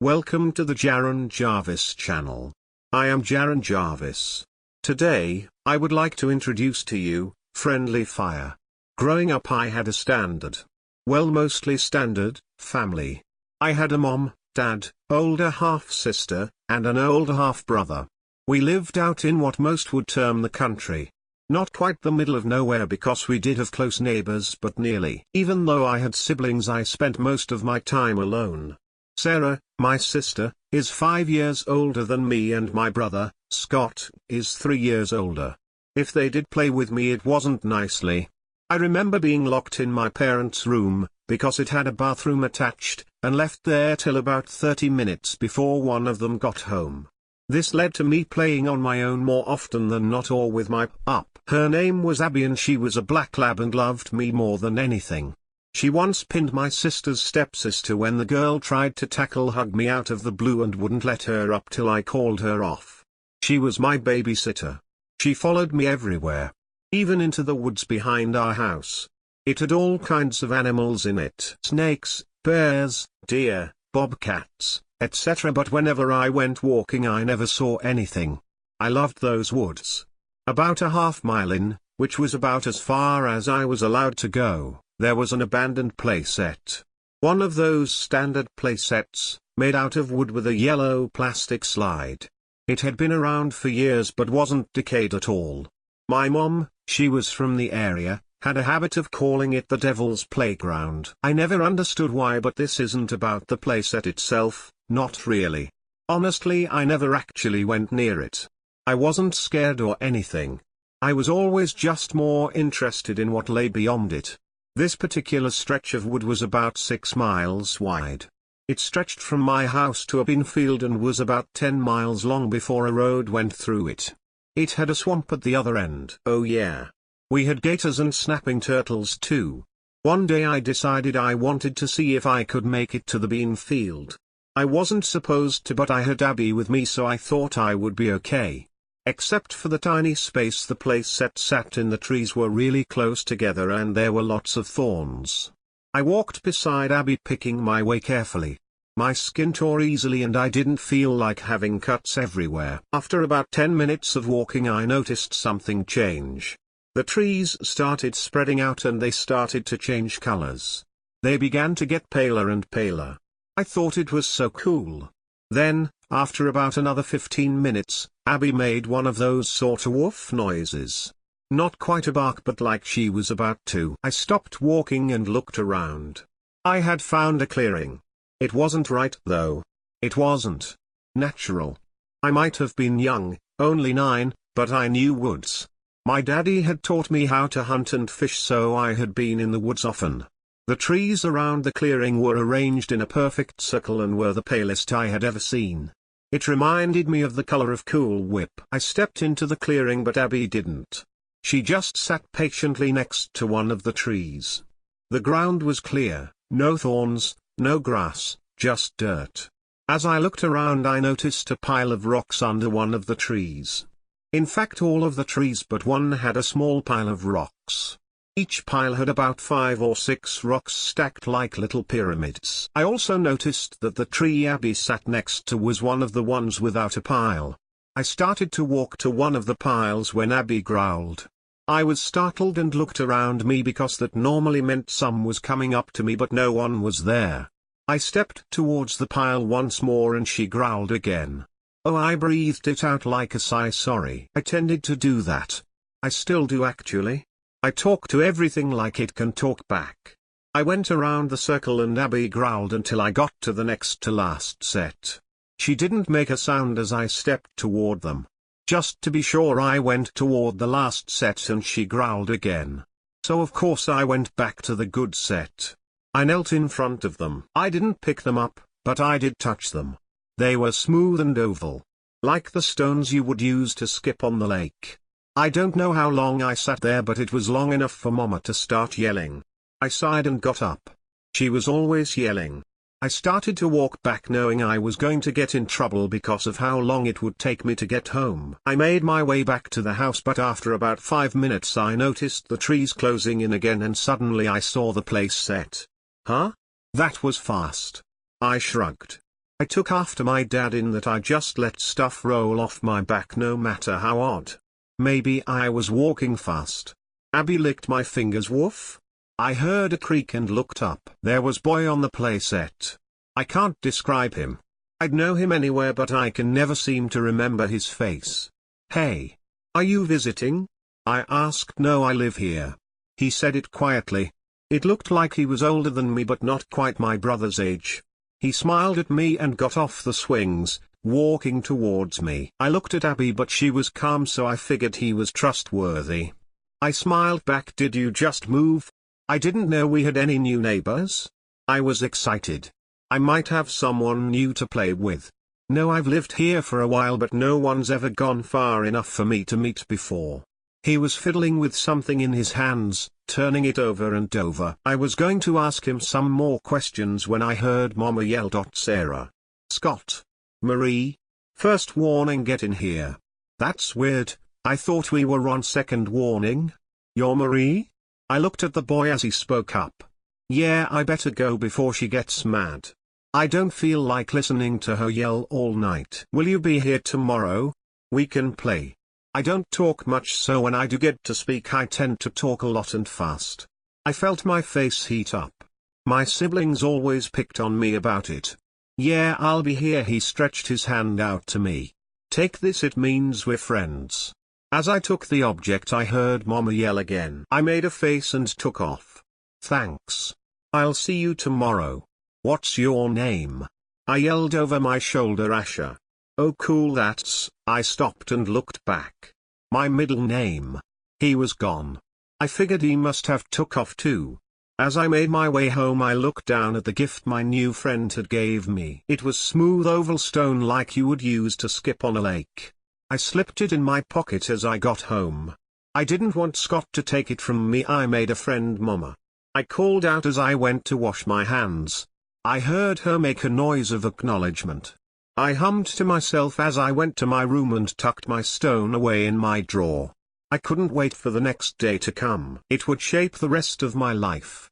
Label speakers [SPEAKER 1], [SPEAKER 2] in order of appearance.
[SPEAKER 1] Welcome to the Jaron Jarvis channel. I am Jaron Jarvis. Today, I would like to introduce to you, Friendly Fire. Growing up I had a standard, well mostly standard, family. I had a mom, dad, older half-sister, and an older half-brother. We lived out in what most would term the country. Not quite the middle of nowhere because we did have close neighbors but nearly. Even though I had siblings I spent most of my time alone. Sarah, my sister, is 5 years older than me and my brother, Scott, is 3 years older. If they did play with me it wasn't nicely. I remember being locked in my parents' room, because it had a bathroom attached, and left there till about 30 minutes before one of them got home. This led to me playing on my own more often than not or with my pup. Her name was Abby and she was a black lab and loved me more than anything. She once pinned my sister's stepsister when the girl tried to hug me out of the blue and wouldn't let her up till I called her off. She was my babysitter. She followed me everywhere. Even into the woods behind our house. It had all kinds of animals in it. Snakes, bears, deer, bobcats, etc. But whenever I went walking I never saw anything. I loved those woods. About a half-mile in, which was about as far as I was allowed to go, there was an abandoned playset. One of those standard playsets, made out of wood with a yellow plastic slide. It had been around for years but wasn't decayed at all. My mom, she was from the area, had a habit of calling it the Devil's Playground. I never understood why, but this isn't about the playset itself, not really. Honestly, I never actually went near it. I wasn't scared or anything. I was always just more interested in what lay beyond it. This particular stretch of wood was about 6 miles wide. It stretched from my house to a bean field and was about 10 miles long before a road went through it. It had a swamp at the other end. Oh yeah. We had gators and snapping turtles too. One day I decided I wanted to see if I could make it to the bean field. I wasn't supposed to, but I had Abby with me, so I thought I would be okay. Except for the tiny space the playset sat in, the trees were really close together and there were lots of thorns. I walked beside Abby picking my way carefully. My skin tore easily and I didn't feel like having cuts everywhere. After about 10 minutes of walking I noticed something change. The trees started spreading out and they started to change colors. They began to get paler and paler. I thought it was so cool. Then, after about another 15 minutes, Abby made one of those sort of woof noises. Not quite a bark but like she was about to. I stopped walking and looked around. I had found a clearing. It wasn't right though. It wasn't natural. I might have been young, only 9, but I knew woods. My daddy had taught me how to hunt and fish, so I had been in the woods often. The trees around the clearing were arranged in a perfect circle and were the palest I had ever seen. It reminded me of the color of Cool Whip. I stepped into the clearing but Abby didn't. She just sat patiently next to one of the trees. The ground was clear, no thorns, no grass, just dirt. As I looked around I noticed a pile of rocks under one of the trees. In fact all of the trees but one had a small pile of rocks. Each pile had about 5 or 6 rocks stacked like little pyramids. I also noticed that the tree Abby sat next to was one of the ones without a pile. I started to walk to one of the piles when Abby growled. I was startled and looked around me because that normally meant some was coming up to me, but no one was there. I stepped towards the pile once more and she growled again. Oh, I breathed it out like a sigh. Sorry. I tended to do that. I still do actually. I talk to everything like it can talk back. I went around the circle and Abby growled until I got to the next to last set. She didn't make a sound as I stepped toward them. Just to be sure I went toward the last set and she growled again. So of course I went back to the good set. I knelt in front of them. I didn't pick them up, but I did touch them. They were smooth and oval. Like the stones you would use to skip on the lake. I don't know how long I sat there, but it was long enough for Mama to start yelling. I sighed and got up. She was always yelling. I started to walk back knowing I was going to get in trouble because of how long it would take me to get home. I made my way back to the house, but after about 5 minutes I noticed the trees closing in again and suddenly I saw the place set. Huh? That was fast. I shrugged. I took after my dad in that I just let stuff roll off my back no matter how odd. Maybe I was walking fast. Abby licked my fingers. Woof. I heard a creak and looked up. There was boy on the playset. I can't describe him. I'd know him anywhere but I can never seem to remember his face. Hey. Are you visiting? I asked. No, I live here. He said it quietly. It looked like he was older than me but not quite my brother's age. He smiled at me and got off the swings, walking towards me. I looked at Abby but she was calm, so I figured he was trustworthy. I smiled back. Did you just move? I didn't know we had any new neighbors. I was excited. I might have someone new to play with. No, I've lived here for a while but no one's ever gone far enough for me to meet before. He was fiddling with something in his hands, turning it over and over. I was going to ask him some more questions when I heard Mama yell. Sarah. Scott. Marie. First warning, get in here. That's weird, I thought we were on second warning. You're Marie? I looked at the boy as he spoke up. Yeah, I better go before she gets mad. I don't feel like listening to her yell all night. Will you be here tomorrow? We can play. I don't talk much, so when I do get to speak I tend to talk a lot and fast. I felt my face heat up. My siblings always picked on me about it. Yeah, I'll be here. He stretched his hand out to me. Take this, it means we're friends. As I took the object I heard Mama yell again. I made a face and took off. Thanks. I'll see you tomorrow. What's your name? I yelled over my shoulder. Asher. Oh cool, that's. I stopped and looked back. My middle name. He was gone. I figured he must have took off too. As I made my way home I looked down at the gift my new friend had gave me. It was smooth oval stone like you would use to skip on a lake. I slipped it in my pocket as I got home. I didn't want Scott to take it from me. I made a friend Mama. I called out as I went to wash my hands. I heard her make a noise of acknowledgement. I hummed to myself as I went to my room and tucked my stone away in my drawer. I couldn't wait for the next day to come. It would shape the rest of my life.